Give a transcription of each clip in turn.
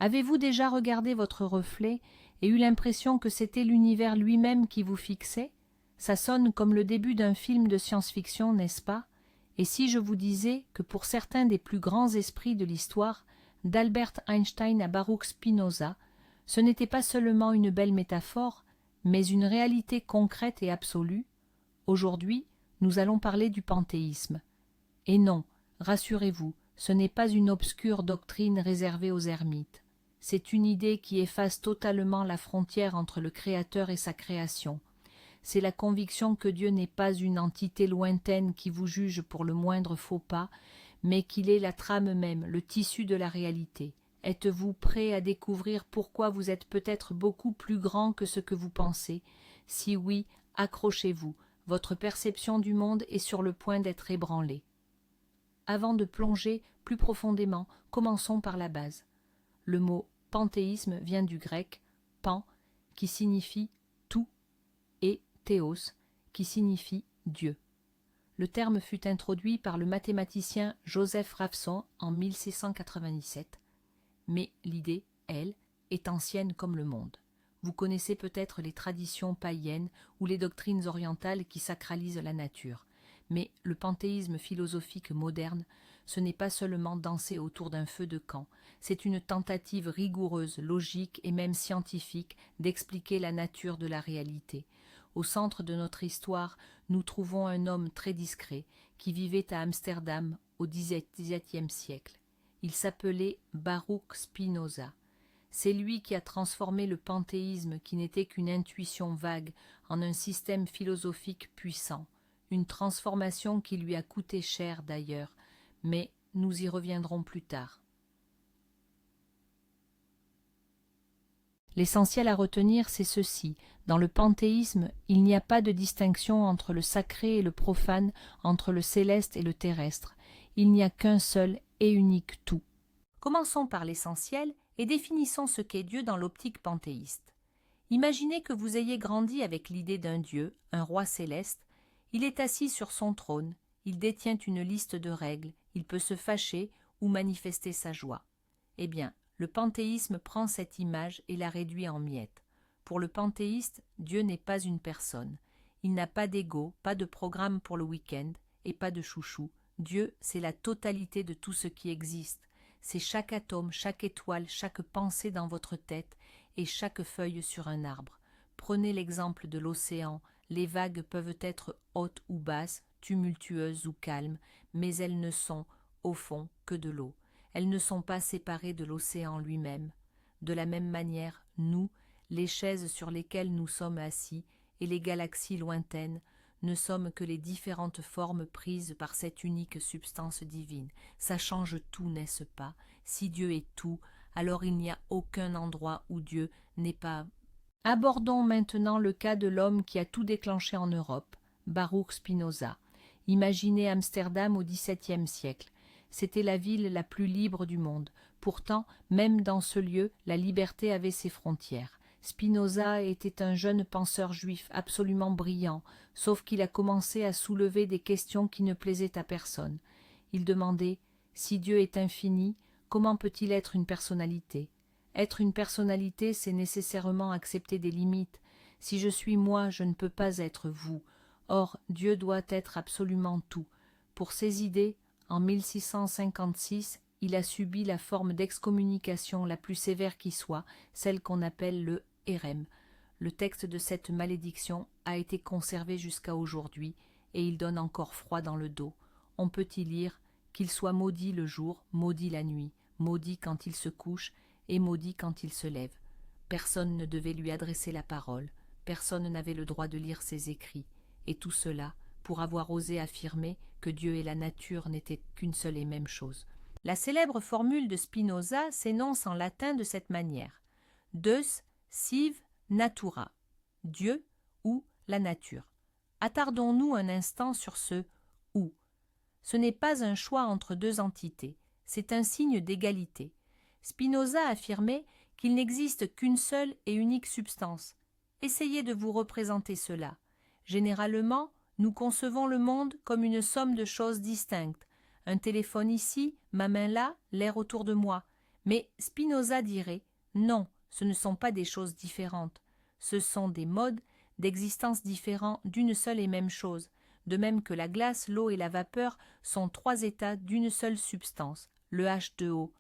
Avez-vous déjà regardé votre reflet et eu l'impression que c'était l'univers lui-même qui vous fixait? Ça sonne comme le début d'un film de science-fiction, n'est-ce pas? Et si je vous disais que pour certains des plus grands esprits de l'histoire, d'Albert Einstein à Baruch Spinoza, ce n'était pas seulement une belle métaphore, mais une réalité concrète et absolue? Aujourd'hui, nous allons parler du panthéisme. Et non, rassurez-vous, ce n'est pas une obscure doctrine réservée aux ermites. C'est une idée qui efface totalement la frontière entre le Créateur et sa création. C'est la conviction que Dieu n'est pas une entité lointaine qui vous juge pour le moindre faux pas, mais qu'il est la trame même, le tissu de la réalité. Êtes-vous prêt à découvrir pourquoi vous êtes peut-être beaucoup plus grand que ce que vous pensez? Si oui, accrochez-vous, votre perception du monde est sur le point d'être ébranlée. Avant de plonger plus profondément, commençons par la base. Le mot panthéisme vient du grec pan, qui signifie tout, et théos, qui signifie Dieu. Le terme fut introduit par le mathématicien Joseph Raphson en 1697, mais l'idée, elle, est ancienne comme le monde. Vous connaissez peut-être les traditions païennes ou les doctrines orientales qui sacralisent la nature. Mais le panthéisme philosophique moderne, ce n'est pas seulement danser autour d'un feu de camp, c'est une tentative rigoureuse, logique et même scientifique d'expliquer la nature de la réalité. Au centre de notre histoire, nous trouvons un homme très discret qui vivait à Amsterdam au XVIIe siècle. Il s'appelait Baruch Spinoza. C'est lui qui a transformé le panthéisme qui n'était qu'une intuition vague en un système philosophique puissant. Une transformation qui lui a coûté cher d'ailleurs, mais nous y reviendrons plus tard. L'essentiel à retenir, c'est ceci. Dans le panthéisme, il n'y a pas de distinction entre le sacré et le profane, entre le céleste et le terrestre. Il n'y a qu'un seul et unique tout. Commençons par l'essentiel et définissons ce qu'est Dieu dans l'optique panthéiste. Imaginez que vous ayez grandi avec l'idée d'un Dieu, un roi céleste. Il est assis sur son trône, il détient une liste de règles, il peut se fâcher ou manifester sa joie. Eh bien, le panthéisme prend cette image et la réduit en miettes. Pour le panthéiste, Dieu n'est pas une personne. Il n'a pas d'ego, pas de programme pour le week-end et pas de chouchou. Dieu, c'est la totalité de tout ce qui existe. C'est chaque atome, chaque étoile, chaque pensée dans votre tête et chaque feuille sur un arbre. Prenez l'exemple de l'océan. Les vagues peuvent être hautes ou basses, tumultueuses ou calmes, mais elles ne sont, au fond, que de l'eau. Elles ne sont pas séparées de l'océan lui-même. De la même manière, nous, les chaises sur lesquelles nous sommes assis et les galaxies lointaines, ne sommes que les différentes formes prises par cette unique substance divine. Ça change tout, n'est-ce pas? Si Dieu est tout, alors il n'y a aucun endroit où Dieu n'est pas. Abordons maintenant le cas de l'homme qui a tout déclenché en Europe, Baruch Spinoza. Imaginez Amsterdam au XVIIe siècle. C'était la ville la plus libre du monde. Pourtant, même dans ce lieu, la liberté avait ses frontières. Spinoza était un jeune penseur juif absolument brillant, sauf qu'il a commencé à soulever des questions qui ne plaisaient à personne. Il demandait « Si Dieu est infini, comment peut-il être une personnalité ?» Être une personnalité, c'est nécessairement accepter des limites. Si je suis moi, je ne peux pas être vous. Or, Dieu doit être absolument tout. Pour ces idées, en 1656, il a subi la forme d'excommunication la plus sévère qui soit, celle qu'on appelle le hérem. Le texte de cette malédiction a été conservé jusqu'à aujourd'hui, et il donne encore froid dans le dos. On peut y lire « Qu'il soit maudit le jour, maudit la nuit, maudit quand il se couche, et maudit quand il se lève. » Personne ne devait lui adresser la parole, personne n'avait le droit de lire ses écrits, et tout cela pour avoir osé affirmer que Dieu et la nature n'étaient qu'une seule et même chose. La célèbre formule de Spinoza s'énonce en latin de cette manière. Deus sive natura, Dieu ou la nature. Attardons-nous un instant sur ce « ou ». Ce n'est pas un choix entre deux entités, c'est un signe d'égalité. Spinoza affirmait qu'il n'existe qu'une seule et unique substance. Essayez de vous représenter cela. Généralement, nous concevons le monde comme une somme de choses distinctes. Un téléphone ici, ma main là, l'air autour de moi. Mais Spinoza dirait « Non, ce ne sont pas des choses différentes. Ce sont des modes d'existence différents d'une seule et même chose, de même que la glace, l'eau et la vapeur sont trois états d'une seule substance, le H2O.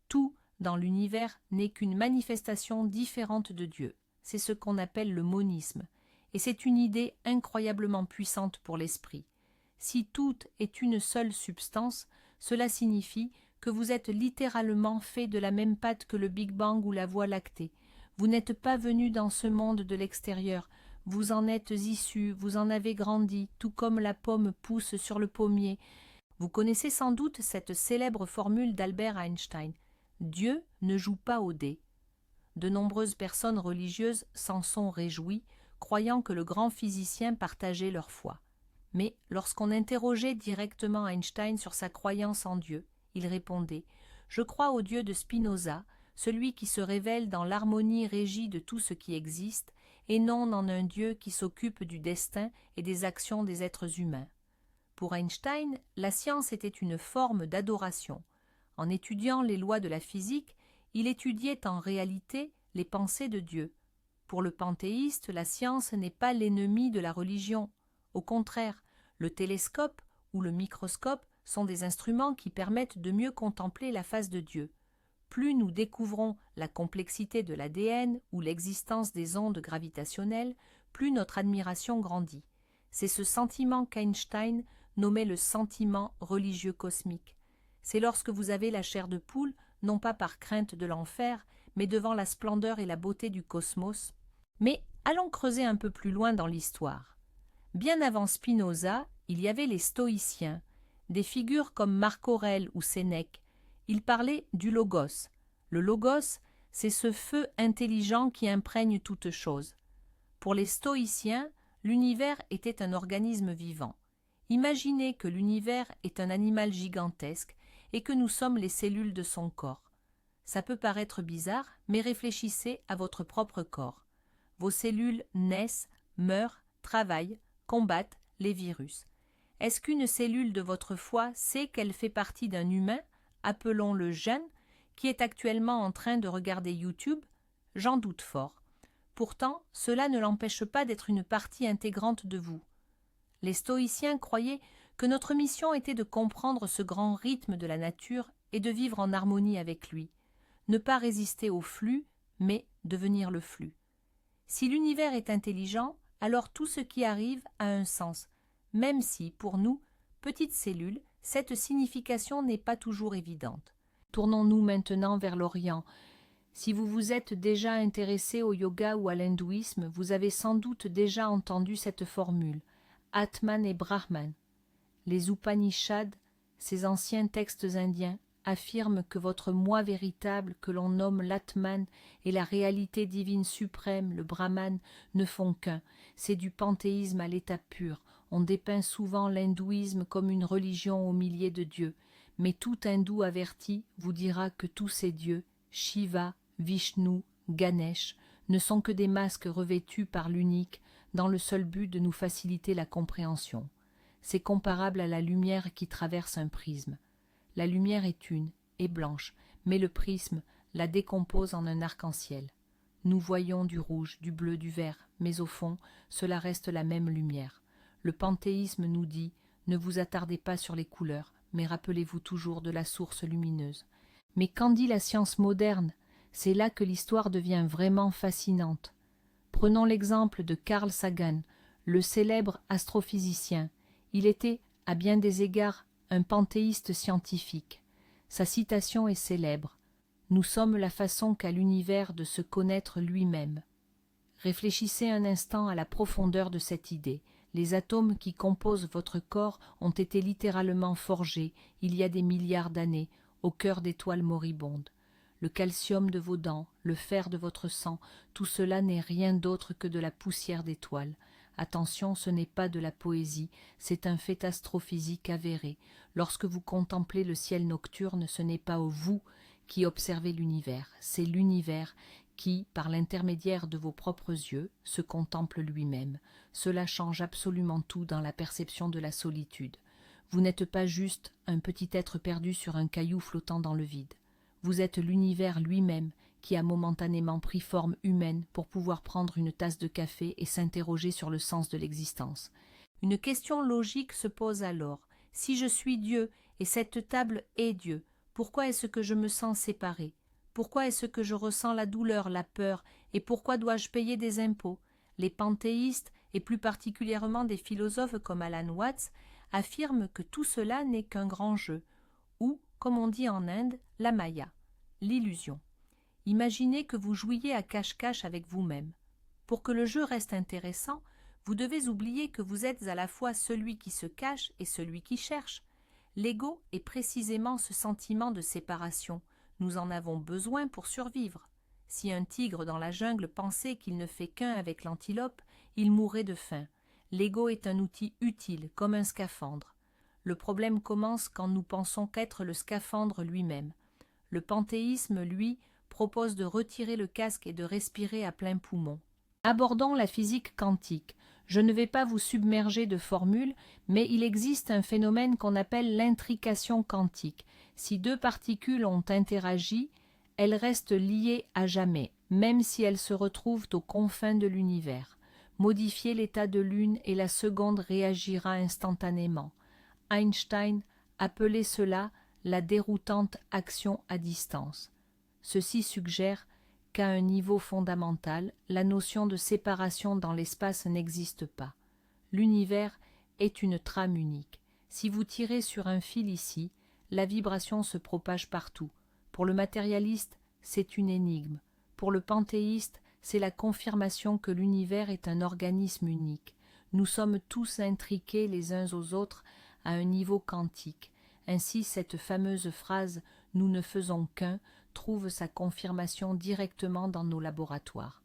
Tout dans l'univers n'est qu'une manifestation différente de Dieu. C'est ce qu'on appelle le monisme. Et c'est une idée incroyablement puissante pour l'esprit. Si tout est une seule substance, cela signifie que vous êtes littéralement fait de la même pâte que le Big Bang ou la Voie lactée. Vous n'êtes pas venu dans ce monde de l'extérieur, vous en êtes issu, vous en avez grandi, tout comme la pomme pousse sur le pommier. Vous connaissez sans doute cette célèbre formule d'Albert Einstein. Dieu ne joue pas aux dés. De nombreuses personnes religieuses s'en sont réjouies, croyant que le grand physicien partageait leur foi. Mais lorsqu'on interrogeait directement Einstein sur sa croyance en Dieu, il répondait « Je crois au Dieu de Spinoza, celui qui se révèle dans l'harmonie régie de tout ce qui existe, et non en un Dieu qui s'occupe du destin et des actions des êtres humains. » Pour Einstein, la science était une forme d'adoration. En étudiant les lois de la physique, il étudiait en réalité les pensées de Dieu. Pour le panthéiste, la science n'est pas l'ennemi de la religion. Au contraire, le télescope ou le microscope sont des instruments qui permettent de mieux contempler la face de Dieu. Plus nous découvrons la complexité de l'ADN ou l'existence des ondes gravitationnelles, plus notre admiration grandit. C'est ce sentiment qu'Einstein nommait le sentiment religieux cosmique. C'est lorsque vous avez la chair de poule, non pas par crainte de l'enfer, mais devant la splendeur et la beauté du cosmos. Mais allons creuser un peu plus loin dans l'histoire. Bien avant Spinoza, il y avait les stoïciens, des figures comme Marc Aurèle ou Sénèque. Ils parlaient du logos. Le logos, c'est ce feu intelligent qui imprègne toute chose. Pour les stoïciens, l'univers était un organisme vivant. Imaginez que l'univers est un animal gigantesque et que nous sommes les cellules de son corps. Ça peut paraître bizarre, mais réfléchissez à votre propre corps. Vos cellules naissent, meurent, travaillent, combattent les virus. Est-ce qu'une cellule de votre foie sait qu'elle fait partie d'un humain, appelons-le jeune, qui est actuellement en train de regarder YouTube? J'en doute fort. Pourtant, cela ne l'empêche pas d'être une partie intégrante de vous. Les stoïciens croyaient que notre mission était de comprendre ce grand rythme de la nature et de vivre en harmonie avec lui. Ne pas résister au flux, mais devenir le flux. Si l'univers est intelligent, alors tout ce qui arrive a un sens, même si, pour nous, petites cellules, cette signification n'est pas toujours évidente. Tournons-nous maintenant vers l'Orient. Si vous vous êtes déjà intéressé au yoga ou à l'hindouisme, vous avez sans doute déjà entendu cette formule « Atman et Brahman ». Les Upanishads, ces anciens textes indiens, affirment que votre moi véritable, que l'on nomme l'Atman, et la réalité divine suprême, le Brahman, ne font qu'un. C'est du panthéisme à l'état pur. On dépeint souvent l'hindouisme comme une religion au milieu de dieux. Mais tout hindou averti vous dira que tous ces dieux, Shiva, Vishnu, Ganesh, ne sont que des masques revêtus par l'unique, dans le seul but de nous faciliter la compréhension. C'est comparable à la lumière qui traverse un prisme. La lumière est une, et blanche, mais le prisme la décompose en un arc-en-ciel. Nous voyons du rouge, du bleu, du vert, mais au fond, cela reste la même lumière. Le panthéisme nous dit « Ne vous attardez pas sur les couleurs, mais rappelez-vous toujours de la source lumineuse. » Mais qu'en dit la science moderne? C'est là que l'histoire devient vraiment fascinante. Prenons l'exemple de Carl Sagan, le célèbre astrophysicien. Il était, à bien des égards, un panthéiste scientifique. Sa citation est célèbre. « Nous sommes la façon qu'a l'univers de se connaître lui-même. » Réfléchissez un instant à la profondeur de cette idée. Les atomes qui composent votre corps ont été littéralement forgés, il y a des milliards d'années, au cœur d'étoiles moribondes. Le calcium de vos dents, le fer de votre sang, tout cela n'est rien d'autre que de la poussière d'étoiles. Attention, ce n'est pas de la poésie, c'est un fait astrophysique avéré. Lorsque vous contemplez le ciel nocturne, ce n'est pas vous qui observez l'univers, c'est l'univers qui, par l'intermédiaire de vos propres yeux, se contemple lui-même. Cela change absolument tout dans la perception de la solitude. Vous n'êtes pas juste un petit être perdu sur un caillou flottant dans le vide. Vous êtes l'univers lui-même qui a momentanément pris forme humaine pour pouvoir prendre une tasse de café et s'interroger sur le sens de l'existence. Une question logique se pose alors. Si je suis Dieu et cette table est Dieu, pourquoi est-ce que je me sens séparé? Pourquoi est-ce que je ressens la douleur, la peur, et pourquoi dois-je payer des impôts? Les panthéistes, et plus particulièrement des philosophes comme Alan Watts, affirment que tout cela n'est qu'un grand jeu, ou, comme on dit en Inde, la maya, l'illusion. Imaginez que vous jouiez à cache-cache avec vous-même. Pour que le jeu reste intéressant, vous devez oublier que vous êtes à la fois celui qui se cache et celui qui cherche. L'ego est précisément ce sentiment de séparation. Nous en avons besoin pour survivre. Si un tigre dans la jungle pensait qu'il ne fait qu'un avec l'antilope, il mourrait de faim. L'ego est un outil utile, comme un scaphandre. Le problème commence quand nous pensons qu'être le scaphandre lui-même. Le panthéisme, lui, propose de retirer le casque et de respirer à plein poumon. Abordons la physique quantique. Je ne vais pas vous submerger de formules, mais il existe un phénomène qu'on appelle l'intrication quantique. Si deux particules ont interagi, elles restent liées à jamais, même si elles se retrouvent aux confins de l'univers. Modifiez l'état de l'une et la seconde réagira instantanément. Einstein appelait cela la déroutante action à distance. Ceci suggère qu'à un niveau fondamental, la notion de séparation dans l'espace n'existe pas. L'univers est une trame unique. Si vous tirez sur un fil ici, la vibration se propage partout. Pour le matérialiste, c'est une énigme. Pour le panthéiste, c'est la confirmation que l'univers est un organisme unique. Nous sommes tous intriqués les uns aux autres à un niveau quantique. Ainsi, cette fameuse phrase « nous ne faisons qu'un » trouve sa confirmation directement dans nos laboratoires.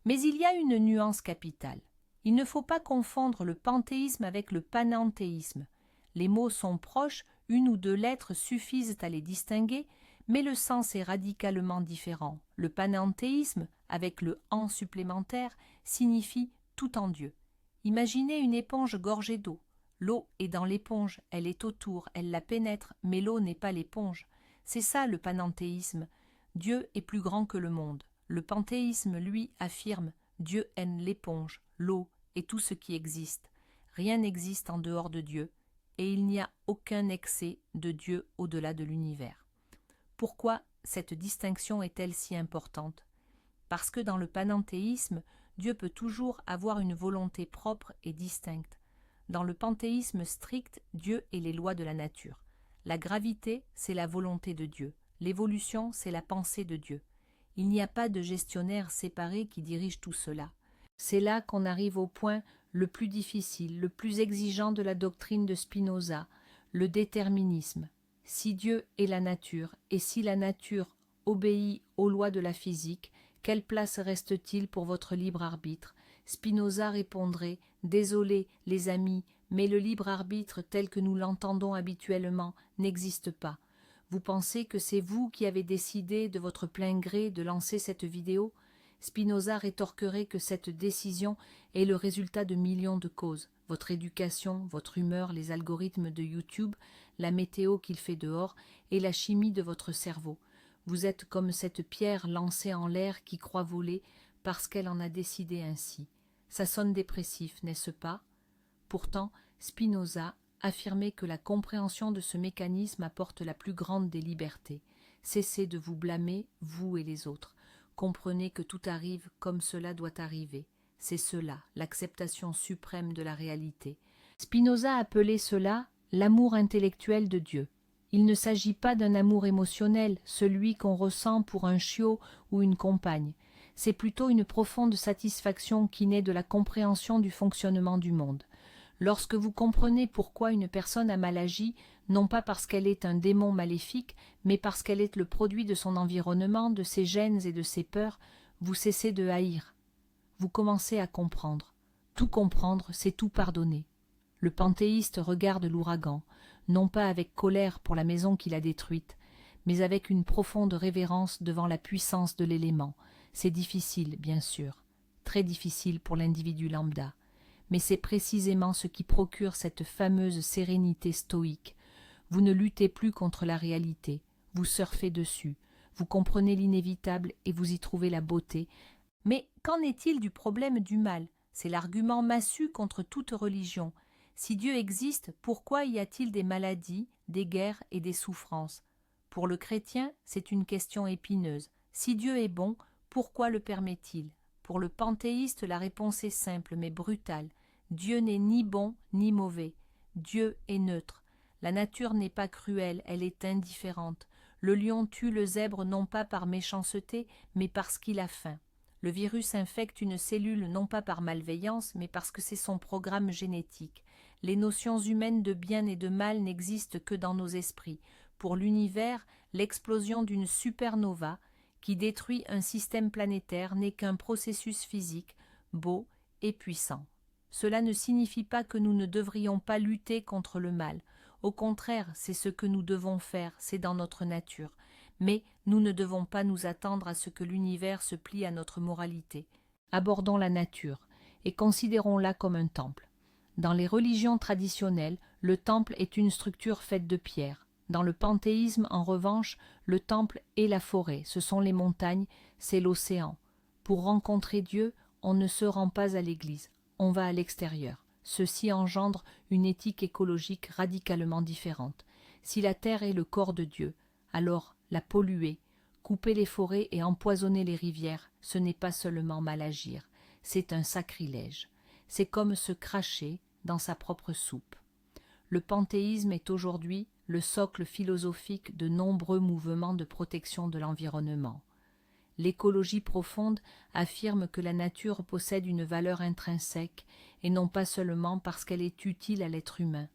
Mais il y a une nuance capitale. Il ne faut pas confondre le panthéisme avec le panenthéisme. Les mots sont proches, une ou deux lettres suffisent à les distinguer, mais le sens est radicalement différent. Le panenthéisme, avec le « en » supplémentaire, signifie tout en Dieu. Imaginez une éponge gorgée d'eau. L'eau est dans l'éponge, elle est autour, elle la pénètre, mais l'eau n'est pas l'éponge. C'est ça le panenthéisme. Dieu est plus grand que le monde. Le panthéisme, lui, affirme Dieu aime l'éponge, l'eau et tout ce qui existe. Rien n'existe en dehors de Dieu, et il n'y a aucun excès de Dieu au-delà de l'univers. Pourquoi cette distinction est-elle si importante? Parce que dans le panenthéisme, Dieu peut toujours avoir une volonté propre et distincte. Dans le panthéisme strict, Dieu est les lois de la nature. La gravité, c'est la volonté de Dieu. L'évolution, c'est la pensée de Dieu. Il n'y a pas de gestionnaire séparé qui dirige tout cela. C'est là qu'on arrive au point le plus difficile, le plus exigeant de la doctrine de Spinoza, le déterminisme. Si Dieu est la nature, et si la nature obéit aux lois de la physique, quelle place reste-t-il pour votre libre arbitre? Spinoza répondrait « Désolé, les amis, mais le libre arbitre tel que nous l'entendons habituellement n'existe pas. Vous pensez que c'est vous qui avez décidé de votre plein gré de lancer cette vidéo? Spinoza rétorquerait que cette décision est le résultat de millions de causes. Votre éducation, votre humeur, les algorithmes de YouTube, la météo qu'il fait dehors et la chimie de votre cerveau. Vous êtes comme cette pierre lancée en l'air qui croit voler parce qu'elle en a décidé ainsi. Ça sonne dépressif, n'est-ce pas? Pourtant, Spinoza affirmait que la compréhension de ce mécanisme apporte la plus grande des libertés. Cessez de vous blâmer, vous et les autres. Comprenez que tout arrive comme cela doit arriver. C'est cela, l'acceptation suprême de la réalité. Spinoza appelait cela l'amour intellectuel de Dieu. Il ne s'agit pas d'un amour émotionnel, celui qu'on ressent pour un chiot ou une compagne. C'est plutôt une profonde satisfaction qui naît de la compréhension du fonctionnement du monde. Lorsque vous comprenez pourquoi une personne a mal agi, non pas parce qu'elle est un démon maléfique, mais parce qu'elle est le produit de son environnement, de ses gènes et de ses peurs, vous cessez de haïr. Vous commencez à comprendre. Tout comprendre, c'est tout pardonner. Le panthéiste regarde l'ouragan, non pas avec colère pour la maison qu'il a détruite, mais avec une profonde révérence devant la puissance de l'élément. C'est difficile, bien sûr, très difficile pour l'individu lambda, mais c'est précisément ce qui procure cette fameuse sérénité stoïque. Vous ne luttez plus contre la réalité, vous surfez dessus. vous comprenez l'inévitable et vous y trouvez la beauté. Mais qu'en est-il du problème du mal? C'est l'argument massu contre toute religion. Si Dieu existe, pourquoi y a-t-il des maladies, des guerres et des souffrances? Pour le chrétien, c'est une question épineuse. Si Dieu est bon, pourquoi le permet-il? Pour le panthéiste, la réponse est simple mais brutale. Dieu n'est ni bon ni mauvais. Dieu est neutre. La nature n'est pas cruelle, elle est indifférente. Le lion tue le zèbre non pas par méchanceté, mais parce qu'il a faim. Le virus infecte une cellule non pas par malveillance, mais parce que c'est son programme génétique. Les notions humaines de bien et de mal n'existent que dans nos esprits. Pour l'univers, l'explosion d'une supernova qui détruit un système planétaire n'est qu'un processus physique, beau et puissant. Cela ne signifie pas que nous ne devrions pas lutter contre le mal. Au contraire, c'est ce que nous devons faire, c'est dans notre nature. Mais nous ne devons pas nous attendre à ce que l'univers se plie à notre moralité. Abordons la nature et considérons-la comme un temple. Dans les religions traditionnelles, le temple est une structure faite de pierre. Dans le panthéisme, en revanche, le temple est la forêt, ce sont les montagnes, c'est l'océan. Pour rencontrer Dieu, on ne se rend pas à l'église, on va à l'extérieur. Ceci engendre une éthique écologique radicalement différente. Si la terre est le corps de Dieu, alors la polluer, couper les forêts et empoisonner les rivières, ce n'est pas seulement mal agir, c'est un sacrilège. C'est comme se cracher dans sa propre soupe. Le panthéisme est aujourd'hui le socle philosophique de nombreux mouvements de protection de l'environnement. L'écologie profonde affirme que la nature possède une valeur intrinsèque et non pas seulement parce qu'elle est utile à l'être humain.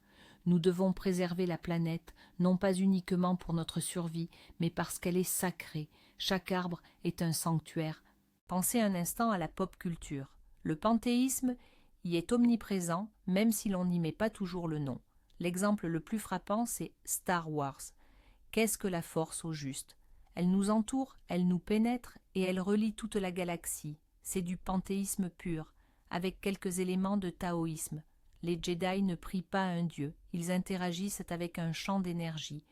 Nous devons préserver la planète, non pas uniquement pour notre survie, mais parce qu'elle est sacrée. Chaque arbre est un sanctuaire. Pensez un instant à la pop culture. Le panthéisme y est omniprésent, même si l'on n'y met pas toujours le nom. L'exemple le plus frappant, c'est Star Wars. Qu'est-ce que la force au juste? Elle nous entoure, elle nous pénètre et elle relie toute la galaxie. C'est du panthéisme pur, avec quelques éléments de taoïsme. Les Jedi ne prient pas un dieu, ils interagissent avec un champ d'énergie.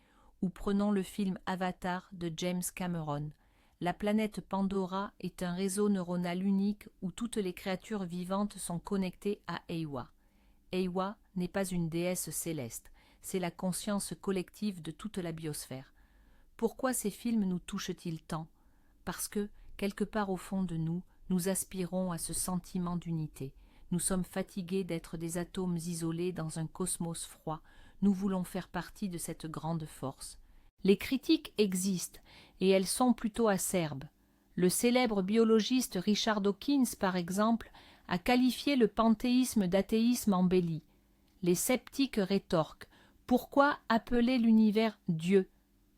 Ou prenons le film Avatar de James Cameron. La planète Pandora est un réseau neuronal unique où toutes les créatures vivantes sont connectées à Eywa. Eywa n'est pas une déesse céleste, c'est la conscience collective de toute la biosphère. Pourquoi ces films nous touchent-ils tant? Parce que, quelque part au fond de nous, nous aspirons à ce sentiment d'unité. Nous sommes fatigués d'être des atomes isolés dans un cosmos froid. Nous voulons faire partie de cette grande force. Les critiques existent, et elles sont plutôt acerbes. Le célèbre biologiste Richard Dawkins, par exemple, a qualifié le panthéisme d'athéisme embelli. Les sceptiques rétorquent « Pourquoi appeler l'univers Dieu ?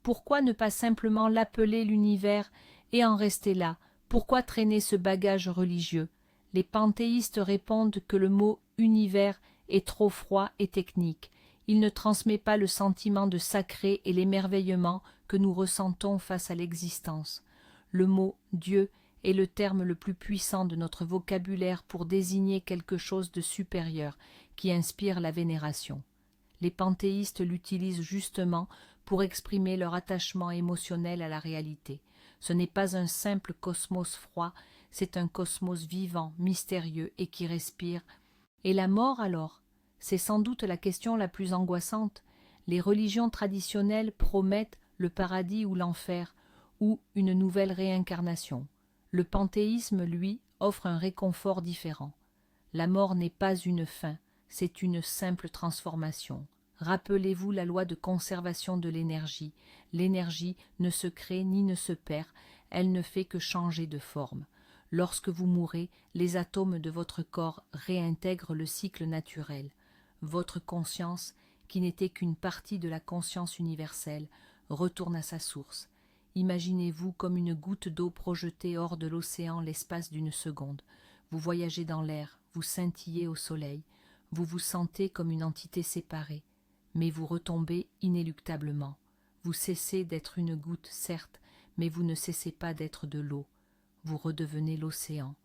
Pourquoi ne pas simplement l'appeler l'univers et en rester là? Pourquoi traîner ce bagage religieux ?» Les panthéistes répondent que le mot « univers » est trop froid et technique. Il ne transmet pas le sentiment de sacré et l'émerveillement que nous ressentons face à l'existence. Le mot « Dieu » est le terme le plus puissant de notre vocabulaire pour désigner quelque chose de supérieur qui inspire la vénération. Les panthéistes l'utilisent justement pour exprimer leur attachement émotionnel à la réalité. Ce n'est pas un simple cosmos froid, c'est un cosmos vivant, mystérieux et qui respire. Et la mort alors? C'est sans doute la question la plus angoissante. Les religions traditionnelles promettent le paradis ou l'enfer, ou une nouvelle réincarnation. Le panthéisme, lui, offre un réconfort différent. La mort n'est pas une fin, c'est une simple transformation. Rappelez-vous la loi de conservation de l'énergie. L'énergie ne se crée ni ne se perd, elle ne fait que changer de forme. Lorsque vous mourrez, les atomes de votre corps réintègrent le cycle naturel. Votre conscience, qui n'était qu'une partie de la conscience universelle, retourne à sa source. Imaginez-vous comme une goutte d'eau projetée hors de l'océan l'espace d'une seconde. Vous voyagez dans l'air, vous scintillez au soleil, vous vous sentez comme une entité séparée, mais vous retombez inéluctablement. Vous cessez d'être une goutte, certes, mais vous ne cessez pas d'être de l'eau. Vous redevenez l'océan.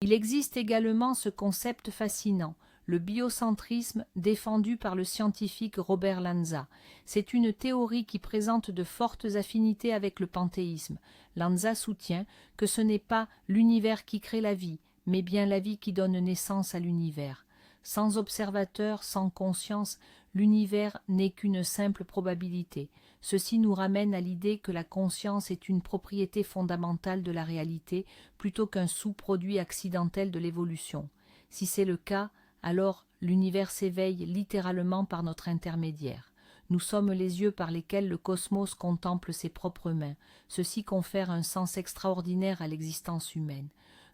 Il existe également ce concept fascinant, le biocentrisme défendu par le scientifique Robert Lanza. C'est une théorie qui présente de fortes affinités avec le panthéisme. Lanza soutient que ce n'est pas l'univers qui crée la vie, mais bien la vie qui donne naissance à l'univers. Sans observateur, sans conscience, l'univers n'est qu'une simple probabilité. Ceci nous ramène à l'idée que la conscience est une propriété fondamentale de la réalité plutôt qu'un sous-produit accidentel de l'évolution. Si c'est le cas, alors l'univers s'éveille littéralement par notre intermédiaire. Nous sommes les yeux par lesquels le cosmos contemple ses propres mains. Ceci confère un sens extraordinaire à l'existence humaine.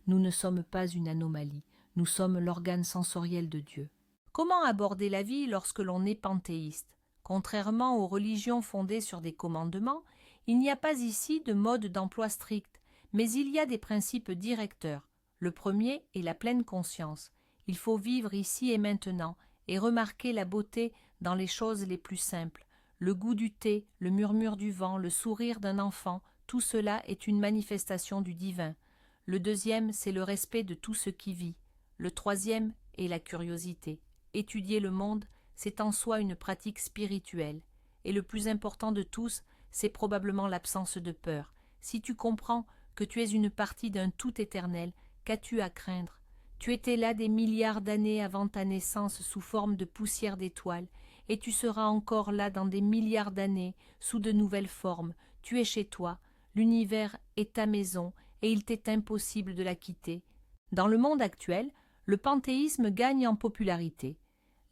Nous ne sommes pas une anomalie. Nous sommes l'organe sensoriel de Dieu. Comment aborder la vie lorsque l'on est panthéiste? Contrairement aux religions fondées sur des commandements, il n'y a pas ici de mode d'emploi strict, mais il y a des principes directeurs. Le premier est la pleine conscience. Il faut vivre ici et maintenant et remarquer la beauté dans les choses les plus simples. Le goût du thé, le murmure du vent, le sourire d'un enfant, tout cela est une manifestation du divin. Le deuxième, c'est le respect de tout ce qui vit. Le troisième est la curiosité. Étudier le monde, c'est en soi une pratique spirituelle. Et le plus important de tous, c'est probablement l'absence de peur. Si tu comprends que tu es une partie d'un tout éternel, qu'as-tu à craindre? Tu étais là des milliards d'années avant ta naissance sous forme de poussière d'étoiles, et tu seras encore là dans des milliards d'années sous de nouvelles formes. Tu es chez toi, l'univers est ta maison, et il t'est impossible de la quitter. Dans le monde actuel, le panthéisme gagne en popularité.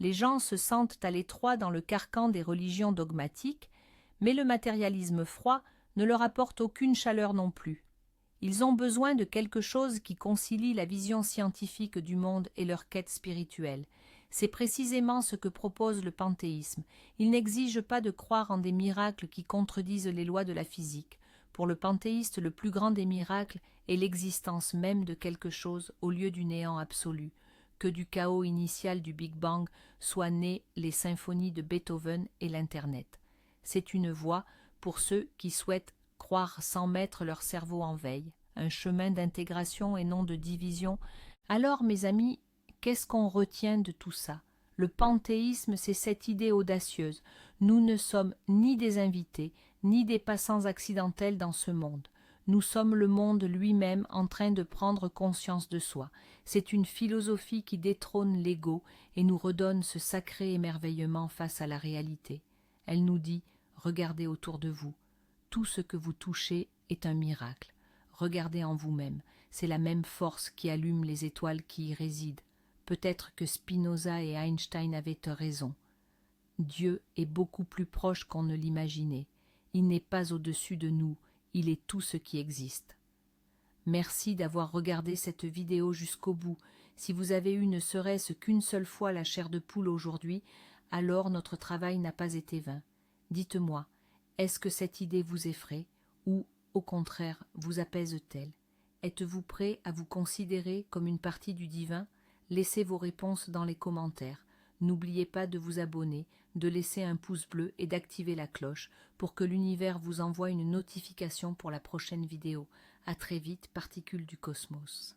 Les gens se sentent à l'étroit dans le carcan des religions dogmatiques, mais le matérialisme froid ne leur apporte aucune chaleur non plus. Ils ont besoin de quelque chose qui concilie la vision scientifique du monde et leur quête spirituelle. C'est précisément ce que propose le panthéisme. Il n'exige pas de croire en des miracles qui contredisent les lois de la physique. Pour le panthéiste, le plus grand des miracles est l'existence même de quelque chose au lieu du néant absolu. Que du chaos initial du Big Bang soient nées les symphonies de Beethoven et l'Internet. C'est une voie pour ceux qui souhaitent croire sans mettre leur cerveau en veille, un chemin d'intégration et non de division. Alors, mes amis, qu'est-ce qu'on retient de tout ça? Le panthéisme, c'est cette idée audacieuse. Nous ne sommes ni des invités, ni des passants accidentels dans ce monde. Nous sommes le monde lui-même en train de prendre conscience de soi. C'est une philosophie qui détrône l'ego et nous redonne ce sacré émerveillement face à la réalité. Elle nous dit « Regardez autour de vous. Tout ce que vous touchez est un miracle. Regardez en vous-même. C'est la même force qui allume les étoiles qui y résident. Peut-être que Spinoza et Einstein avaient raison. Dieu est beaucoup plus proche qu'on ne l'imaginait. Il n'est pas au-dessus de nous. Il est tout ce qui existe. » Merci d'avoir regardé cette vidéo jusqu'au bout. Si vous avez eu ne serait-ce qu'une seule fois la chair de poule aujourd'hui, alors notre travail n'a pas été vain. Dites-moi, est-ce que cette idée vous effraie ou, au contraire, vous apaise-t-elle? Êtes-vous prêt à vous considérer comme une partie du divin? Laissez vos réponses dans les commentaires. N'oubliez pas de vous abonner, de laisser un pouce bleu et d'activer la cloche pour que l'univers vous envoie une notification pour la prochaine vidéo. À très vite, particules du cosmos.